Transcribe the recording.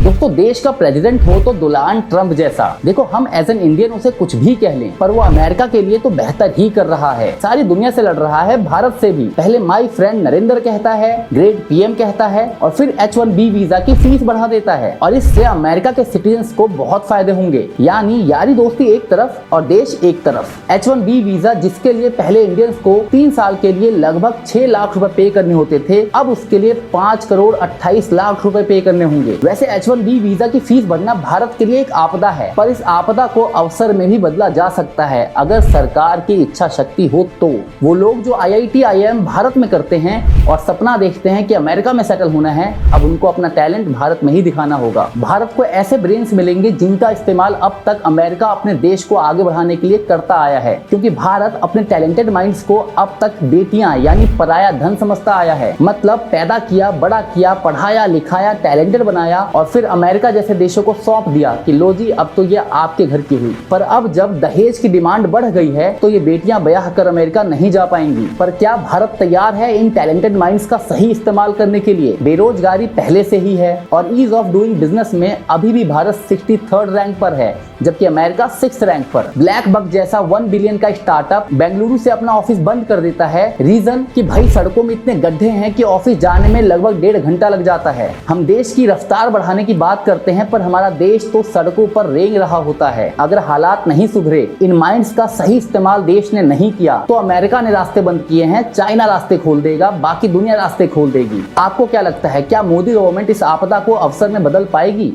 दोस्तों देश का प्रेसिडेंट हो तो डोनाल्ड ट्रंप जैसा। देखो हम एज एन इंडियन उसे कुछ भी कह लें, पर वो अमेरिका के लिए तो बेहतर ही कर रहा है। सारी दुनिया से लड़ रहा है, भारत से भी। पहले माय फ्रेंड नरेंद्र कहता है, ग्रेट पीएम कहता है, और फिर H1B वीजा की फीस बढ़ा देता है। और इससे अमेरिका के सिटीजन्स को बहुत फायदे होंगे। यानी यारी दोस्ती एक तरफ और देश एक तरफ। H1B वीजा जिसके लिए पहले इंडियंस को 3 साल के लिए लगभग 6 लाख रुपए पे करने होते थे, अब उसके लिए 5 करोड़ 28 लाख रुपए पे करने होंगे। वैसे H1B वीजा की फीस बढ़ना भारत के लिए एक आपदा है, पर इस आपदा को अवसर में भी बदला जा सकता है अगर सरकार की इच्छा शक्ति हो तो। वो लोग जो IIT IIM भारत में करते हैं और सपना देखते हैं कि अमेरिका में सेटल होना है, अब उनको अपना टैलेंट भारत में ही दिखाना होगा। भारत को ऐसे ब्रेन्स मिलेंगे जिनका इस्तेमाल अब तक अमेरिका अपने देश को आगे बढ़ाने के लिए करता आया है, क्योंकि भारत अपने टैलेंटेड माइंड्स को अब तक बेटियां यानी पराया धन समझता आया है। मतलब पैदा किया, बड़ा किया, पढ़ाया लिखाया, टैलेंटेड बनाया और फिर अमेरिका जैसे देशों को सौंप दिया कि लो जी अब तो ये आपके घर की हुई। पर अब जब दहेज की डिमांड बढ़ गई है तो ये बेटियां ब्याह कर अमेरिका नहीं जा पाएंगी। पर क्या भारत तैयार है इन टैलेंटेड माइंड्स का सही इस्तेमाल करने के लिए? बेरोजगारी पहले से ही है और ईज ऑफ डूइंग बिजनेस में अभी भी भारत 63rd रैंक पर है, जबकि अमेरिका 6th रैंक पर। ब्लैक बक जैसा 1 बिलियन का स्टार्टअप बेंगलुरु से अपना ऑफिस बंद कर देता है। रीजन कि भाई सड़कों में इतने गड्ढे हैं कि ऑफिस जाने में लगभग 1.5 घंटा लग जाता है। हम देश की रफ्तार बढ़ाने की बात करते हैं, पर हमारा देश तो सड़कों पर रेंग रहा होता है। अगर हालात नहीं सुधरे, इन माइंड्स का सही इस्तेमाल देश ने नहीं किया, तो अमेरिका ने रास्ते बंद किए हैं, चाइना रास्ते खोल देगा, बाकी दुनिया रास्ते खोल देगी। आपको क्या लगता है, क्या मोदी गवर्नमेंट इस आपदा को अवसर में बदल पाएगी?